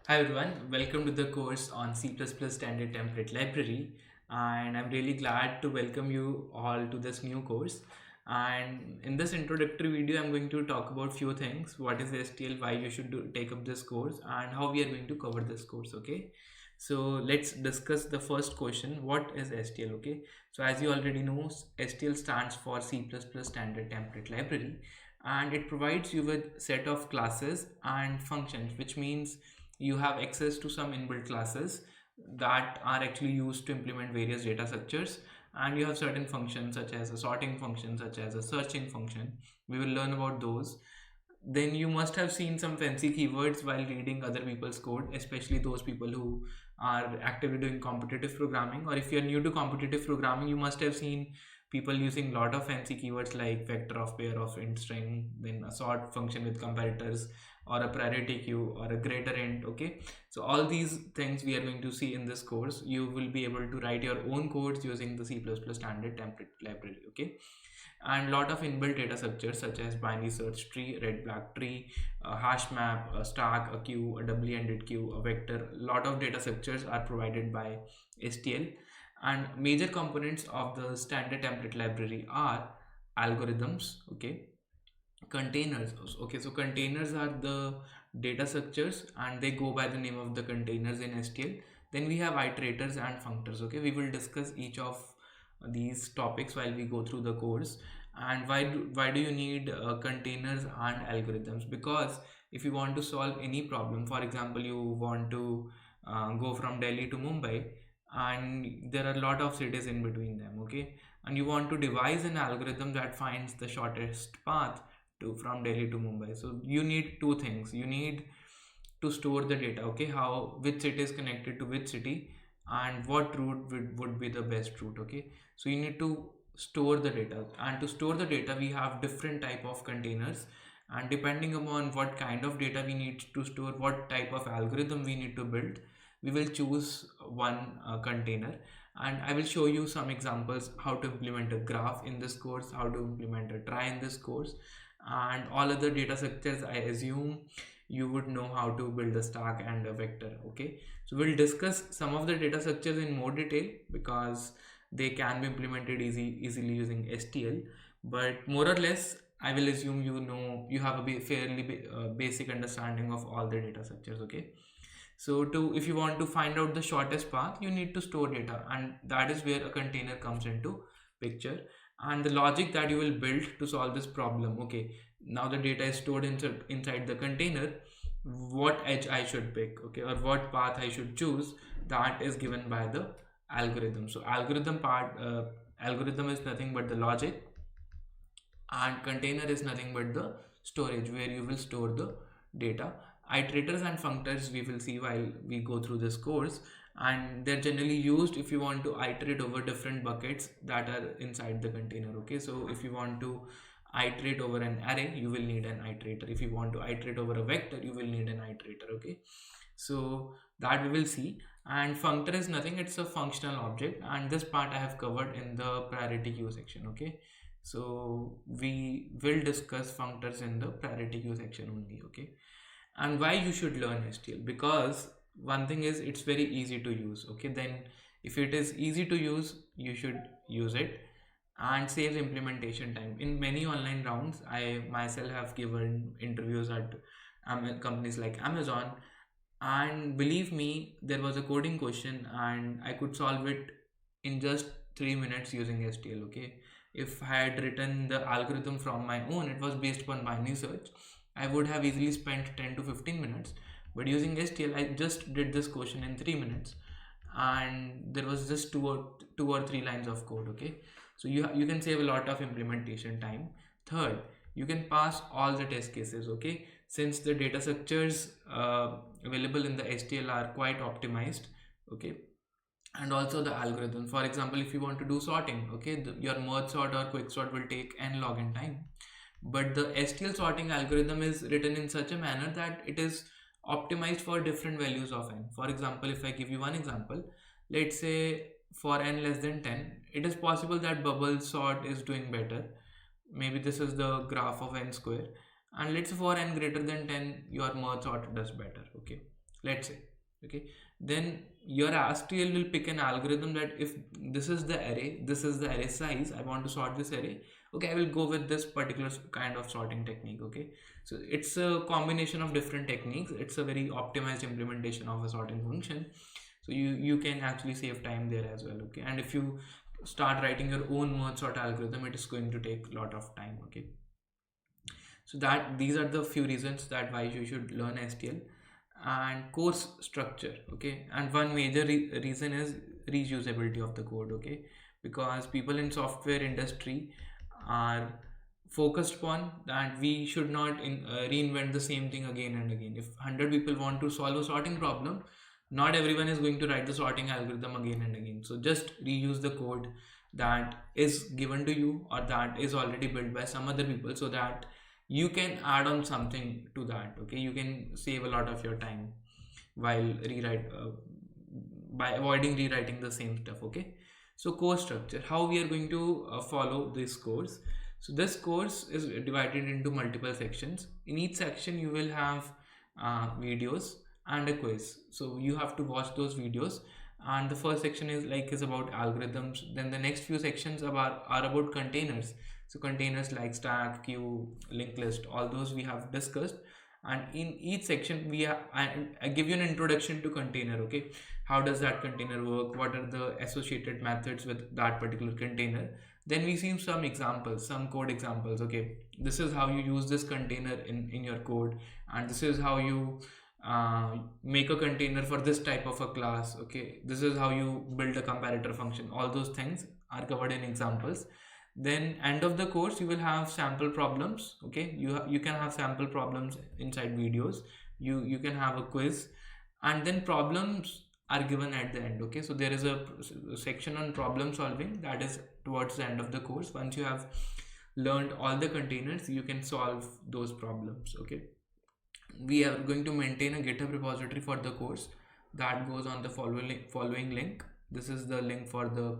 Hi everyone, welcome to the course on C++ Standard Template Library, and I'm really glad to welcome you all to this new course. And in this introductory video, I'm going to talk about few things: what is STL, why you should take up this course, and how we are going to cover this course. Okay, so let's discuss the first question: what is STL? Okay, so as you already know, STL stands for C++ Standard Template Library, and it provides you with set of classes and functions, which means you have access to some inbuilt classes that are actually used to implement various data structures, and you have certain functions such as a sorting function, such as a searching function. We will learn about those. Then you must have seen some fancy keywords while reading other people's code, especially those people who are actively doing competitive programming, or if you're new to competitive programming, you must have seen people using a lot of fancy keywords like vector of pair of int string, then a sort function with comparators, or a priority queue, or a greater int. Okay, so all these things we are going to see in this course. You will be able to write your own codes using the C++ standard template library. Okay, and lot of inbuilt data structures such as binary search tree, red black tree, a hash map, a stack, a queue, a doubly ended queue, a vector. Lot of data structures are provided by STL, and major components of the standard template library are algorithms. Okay, containers. Okay, so containers are the data structures and they go by the name of the containers in STL. Then we have iterators and functors. Okay, we will discuss each of these topics while we go through the course. And why do you need containers and algorithms? Because if you want to solve any problem, for example, you want to go from Delhi to Mumbai, and there are a lot of cities in between them. Okay, and you want to devise an algorithm that finds the shortest path to from Delhi to Mumbai. So you need two things. You need to store the data. Okay, how which city is connected to which city, and what route would be the best route. Okay, so you need to store the data, and to store the data we have different type of containers, and depending upon what kind of data we need to store, what type of algorithm we need to build, we will choose one container. And I will show you some examples how to implement a graph in this course, how to implement a try in this course, and all other data structures. I assume you would know how to build a stack and a vector. Okay, so we'll discuss some of the data structures in more detail because they can be implemented easily using STL, but more or less I will assume you know you have a basic understanding of all the data structures. Okay, so to if you want to find out the shortest path, you need to store data, and that is where a container comes into picture, and the logic that you will build to solve this problem. Okay, now the data is stored inside the container. What edge I should pick, okay, or what path I should choose, that is given by the algorithm. So algorithm is nothing but the logic, and container is nothing but the storage where you will store the data. Iterators and functors we will see while we go through this course, and they're generally used if you want to iterate over different buckets that are inside the container. Okay, so if you want to iterate over an array, you will need an iterator. If you want to iterate over a vector, you will need an iterator. Okay, so that we will see. And functor is nothing, it's a functional object, and this part I have covered in the priority queue section. Okay, so we will discuss functors in the priority queue section only. Okay, and why you should learn STL? Because one thing is it's very easy to use. Okay, then if it is easy to use, you should use it, and saves implementation time. In many online rounds, I myself have given interviews at companies like Amazon, and believe me, there was a coding question and I could solve it in just 3 minutes using STL. Okay, if I had written the algorithm from my own, it was based upon binary search, I would have easily spent 10 to 15 minutes. But using STL, I just did this question in 3 minutes, and there was just two or three lines of code. Okay, so you can save a lot of implementation time. Third, you can pass all the test cases. Okay, since the data structures available in the STL are quite optimized. Okay, and also the algorithm. For example, if you want to do sorting, okay, your merge sort or quick sort will take n log n time, but the STL sorting algorithm is written in such a manner that it is optimized for different values of n. For example, if I give you one example, let's say for n less than 10, it is possible that bubble sort is doing better. Maybe this is the graph of n square, and let's say for n greater than 10, your merge sort does better. Okay, let's say. Okay, then your STL will pick an algorithm that if this is the array, this is the array size, I want to sort this array, okay, I will go with this particular kind of sorting technique. Okay, so it's a combination of different techniques. It's a very optimized implementation of a sorting function, so you can actually save time there as well. Okay, and if you start writing your own merge sort algorithm, it is going to take a lot of time. Okay, so that these are the few reasons that why you should learn STL. And course structure. Okay, and one major reason is reusability of the code. Okay, because people in software industry are focused upon that we should not reinvent the same thing again and again. If 100 people want to solve a sorting problem, not everyone is going to write the sorting algorithm again and again. So just reuse the code that is given to you or that is already built by some other people, so that you can add on something to that. Okay, you can save a lot of your time while rewrite by avoiding rewriting the same stuff. Okay, so course structure, how we are going to follow this course. So this course is divided into multiple sections. In each section you will have videos and a quiz, so you have to watch those videos. And the first section is about algorithms. Then the next few sections are about containers. So containers like stack, queue, linked list, all those we have discussed. And in each section I give you an introduction to container. Okay, how does that container work, what are the associated methods with that particular container. Then we see some examples, some code examples. Okay, this is how you use this container in your code, and this is how you make a container for this type of a class. Okay, this is how you build a comparator function. All those things are covered in examples. Then end of the course you will have sample problems. Okay, you can have sample problems inside videos. You can have a quiz, and then problems are given at the end. Okay, so there is a section on problem solving that is towards the end of the course. Once you have learned all the containers, you can solve those problems. Okay, we are going to maintain a GitHub repository for the course that goes on the following link. This is the link for the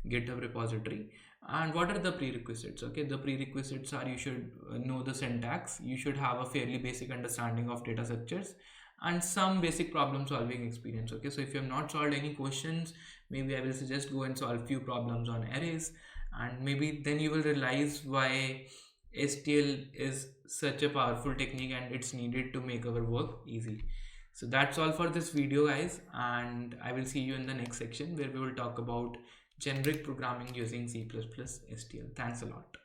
GitHub repository. And what are the prerequisites? Okay, the prerequisites are you should know the syntax, you should have a fairly basic understanding of data structures, and some basic problem solving experience. Okay, so if you have not solved any questions, maybe I will suggest go and solve few problems on arrays, and maybe then you will realize why STL is such a powerful technique and it's needed to make our work easy. So that's all for this video, guys, and I will see you in the next section where we will talk about generic programming using C++ STL. Thanks a lot.